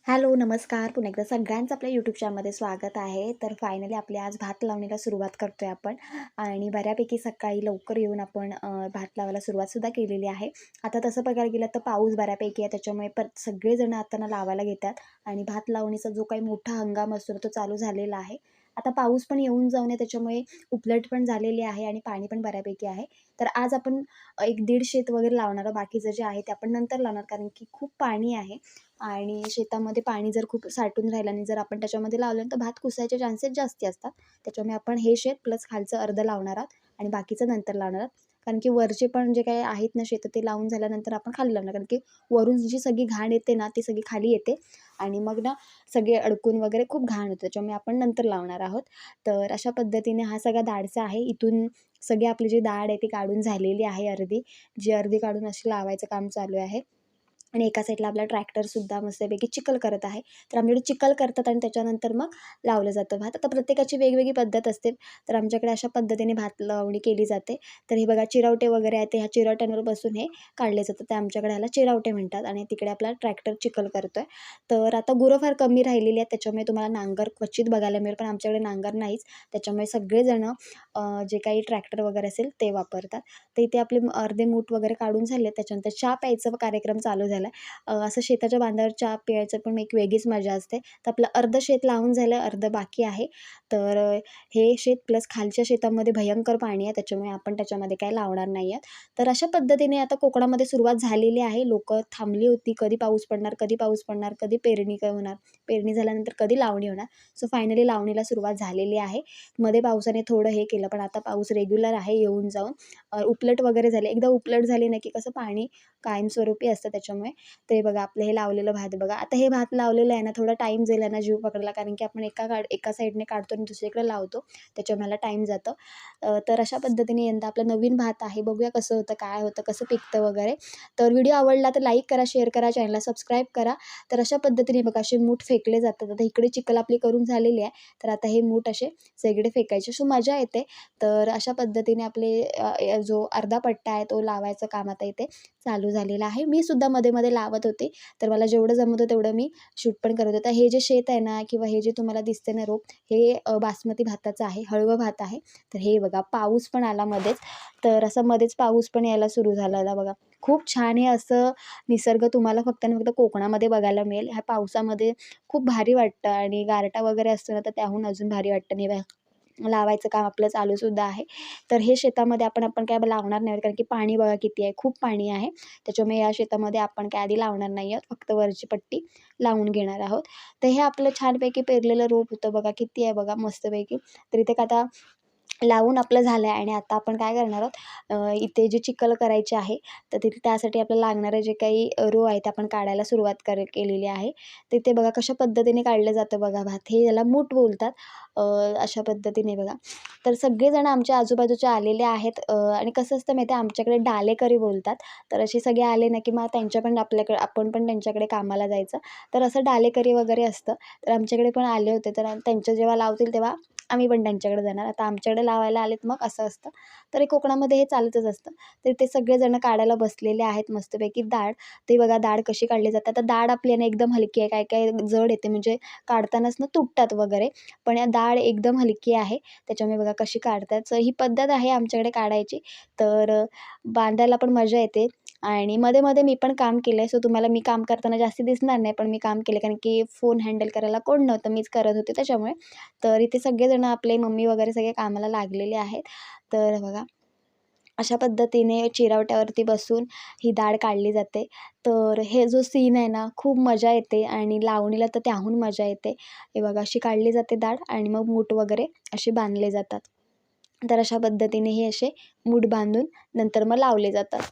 Hello, नमस्कार. पुन्हा एकदा सगळ्यांचं आपल्या यूट्यूब चॅनलमध्ये स्वागत आहे. तर फायनली आपली आज भात लावणीला सुरुवात करतोय आपण आणि बऱ्यापैकी सकाळी लवकर येऊन आपण भात लावायला सुरुवातसुद्धा केलेली आहे. आता तसं बघायला गेलं तर पाऊस बऱ्यापैकी आहे, त्याच्यामुळे सगळेजण आता ना लावायला घेतात आणि भात लावणीचा जो काही मोठा हंगाम असतो तो चालू झालेला आहे. आता पाऊस पण येऊन जाऊन आहे, त्याच्यामुळे उपलट पण झालेली आहे आणि पाणी पण बऱ्यापैकी आहे. तर आज आपण एक दीड शेत वगैरे लावणार आहोत. बाकीचं जे आहे ते आपण नंतर लावणार, कारण की खूप पाणी आहे आणि शेतामध्ये पाणी जर खूप साठून राहिलं आणि जर आपण त्याच्यामध्ये लावलं तर भात कुसायचे चान्सेस जास्ती असतात. त्याच्यामुळे आपण हे शेत प्लस खालचं अर्धं लावणार आहोत आणि बाकीचं नंतर लावणार आहोत. कारण की वरचे पण जे काही आहेत ना शेतं ते लावून झाल्यानंतर आपण खाली लावणार, कारण की वरून जी सगळी घाण येते ना ती सगळी खाली येते आणि मग ना सगळे अडकून वगैरे खूप घाण होतं. त्याच्यामुळे आपण नंतर लावणार आहोत. तर अशा पद्धतीने हा सगळा दाडसा आहे. इथून सगळी आपली जी दाड आहे ती काढून झालेली आहे अर्धी. जी अर्धी काढून अशी लावायचं काम चालू आहे. आणि एका साईडला आपला ट्रॅक्टरसुद्धा मस्तपैकी चिखल करत आहे. तर आमच्याकडे चिखल करतात आणि त्याच्यानंतर मग लावलं जातं भात. आता प्रत्येकाची वेगवेगळी पद्धत असते. तर आमच्याकडे अशा पद्धतीने भात लावणी केली जाते. तर हे बघा चिरवटे वगैरे आहेत, ते ह्या चिरवट्यांवर बसून हे काढले जातात. ते आमच्याकडे ह्याला चिरवटे म्हणतात आणि तिकडे आपला ट्रॅक्टर चिखल करतोय. तर आता गुरं फार कमी राहिलेली आहेत, त्याच्यामुळे तुम्हाला नांगर क्वचित बघायला मिळेल, पण आमच्याकडे नांगर नाहीच. त्याच्यामुळे सगळेजणं जे काही ट्रॅक्टर वगैरे असेल ते वापरतात. तर इथे आपले अर्धे मूठ वगैरे काढून झाले. त्याच्यानंतर चहा प्यायचा कार्यक्रम चालू झाला. असं शेताच्या बांधावर चहा प्यायचं पण एक वेगळीच मजा असते. तर आपलं अर्धं शेत लावून झालं, अर्धं बाकी आहे. तर हे शेत प्लस खालच्या शेतामध्ये भयंकर पाणी आहे, त्याच्यामुळे आपण त्याच्यामध्ये काही लावणार नाही आहोत. तर अशा पद्धतीने आता कोकणामध्ये सुरुवात झालेली आहे. लोकं थांबली होती, कधी पाऊस पडणार, कधी पाऊस पडणार, कधी पेरणी होणार, पेरणी झाल्यानंतर कधी लावणी होणार. सो फायनली लावणीला सुरुवात झालेली आहे. मध्ये पावसाने थोडं हे केलं, पण आता पाऊस रेग्युलर आहे येऊन जाऊन. उपलट वगैरे झाले. एकदा उपलट झाली ना की कसं पाणी कायमस्वरूपी असतं, त्याच्यामुळे ते बघा आपलं हे लावलेलं भात बघा. आता हे भात लावलेलं आहे ना, थोडा टाईम जाईल यांना जीव पकडायला, कारण की आपण एका साईडने काढतो आणि दुसरीकडे लावतो, त्याच्यामुळे मला टाईम जातं. तर अशा पद्धतीने यंदा आपलं नवीन भात आहे. बघूया कसं होतं, काय होतं, कसं पिकतं वगैरे. तर व्हिडिओ आवडला तर लाईक करा, शेअर करा, चॅनलला सबस्क्राईब करा. तर अशा पद्धतीने बघा असे मूठ फेकले जातात. आता इकडे चिखल आपली करून झालेली आहे, तर आता हे मूठ असे सगळीकडे फेकायचे. सो मजा येते. तर अशा पद्धतीने आपले जो अर्धा पट्टा आहे तो लावायचं काम आता इथे चालू झालेलं आहे. मी सुद्धा मध्ये-मध्ये लावत होते. तर मला जेवढं जमत होतं तेवढं मी शूट पण करत होते. हे जे शेत आहे ना किंवा हे जे तुम्हाला दिसते ना रोप, हे बासमती भाताचं आहे, हळवं भात आहे. तर हे बघा पाऊस पण आला मध्येच. तर असं मध्येच पाऊस पण यायला सुरू झालेला बघा. खूप छान हे असं निसर्ग तुम्हाला फक्त आणि फक्त कोकणामध्ये बघायला मिळेल. ह्या पावसामध्ये खूप भारी वाटतं आणि गारठा वगैरे असतो ना, तर त्याहून अजून भारी वाटतं. आणि लावायचं काम आपलं चालूसुद्धा आहे. तर हे शेतामध्ये आपण काय लावणार नाही, कारण की पाणी बघा किती आहे, खूप पाणी आहे. त्याच्यामुळे या शेतामध्ये आपण काय आधी लावणार नाही आहोत, फक्त वरची पट्टी लावून घेणार आहोत. तर हे आपलं छानपैकी पेरलेलं रोप होतं बघा, किती आहे बघा मस्तपैकी. तर इथे आता लावून आपलं झालं आहे आणि आता आपण काय करणार आहोत, इथे जे चिखल करायचे आहे, तर तिथे त्यासाठी आपल्याला लागणारे जे काही रो आहे ते आपण काढायला सुरुवात केलेली आहे. तिथे बघा कशा पद्धतीने काढलं जातं बघा भात, हे याला मूठ बोलतात. अशा पद्धतीने बघा. तर सगळेजण आमच्या आजूबाजूचे आलेले आहेत आणि कसं असतं माहिती आहे, आमच्याकडे डालेकरी बोलतात. तर असे सगळे आले ना की मग त्यांच्या पण आपण पण त्यांच्याकडे कामाला जायचं. तर असं डालेकरी वगैरे असतं. तर आमच्याकडे पण आले होते, तर त्यांचं जेव्हा लावतील तेव्हा आम्ही पण त्यांच्याकडे जाणार. आता आमच्याकडे लावायला आलेत मग असं असतं. तर हे कोकणामध्ये हे चालतच असतं. तर ते सगळेजण काढायला बसलेले आहेत मस्तपैकी दाढ. ते बघा दाढ कशी काढली जाते. आता दाढ आपली आहे ना एकदम हलकी आहे. काय-काय जड येते, म्हणजे काढतानाच ना तुटतात वगैरे. पण या दाढ एकदम हलकी आहे. त्याच्यामुळे बघा कशी काढतात. तर ही पद्धत आहे आमच्याकडे काढायची. तर बांधायला पण मजा येते. आणि मध्ये-मध्ये मी पण काम केलं आहे. सो तुम्हाला मी काम करताना जास्ती दिसणार नाही, पण मी काम केलं कारण की फोन हँडल करायला कोण नव्हतं, मीच करत होते त्याच्यामुळे. तर इथे सगळेजण आपले मम्मी वगैरे सगळे कामाला लागलेले आहेत. तर बघा अशा पद्धतीने चिरवट्यावरती बसून ही डाळ काढली जाते. तर हे जो सीन आहे ना, खूप मजा येते आणि लावणीला तर त्याहून मजा येते. हे बघा अशी काढली जाते डाळ आणि मग मूठ वगैरे असे बांधले जातात. तर अशा पद्धतीने हे असे मूठ बांधून नंतर मग लावले जातात.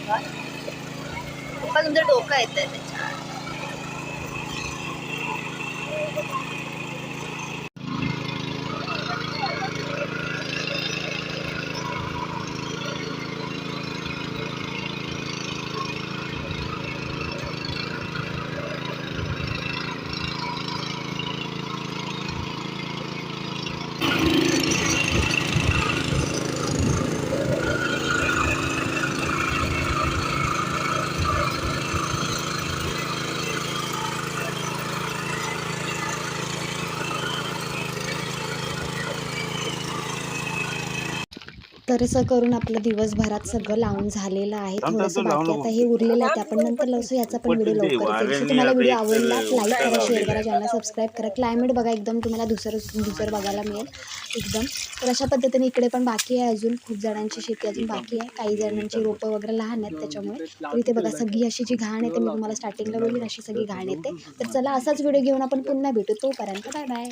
पप्पा तुमचं डोकं येतंय त्याच्यात. तर असं करून आपलं दिवसभरात सगळं लावून झालेलं आहे. थोडंसं बाकी आता हे उरलेलं आहे ते आपण नंतर लावू. याचा पण व्हिडिओ लवकरच येईल. सो तुम्हाला व्हिडिओ आवडला लाईक करा, शेअर करा, चॅनल सबस्क्राईब करा. क्लायमेट बघा एकदम तुम्हाला दुसरं बघायला मिळेल एकदम. तर अशा पद्धतीने इकडे पण बाकी आहे, अजून खूप जणांची शेती अजून बाकी आहे. काही जणांची रोपं वगैरे लहान आहेत त्याच्यामुळे. तर इथे बघा सगळी अशी जी घाण येते, मी तुम्हाला स्टार्टिंगला बोलली अशी सगळी घाण येते. तर चला असाच व्हिडिओ घेऊन आपण पुन्हा भेटू. तोपर्यंत बाय बाय.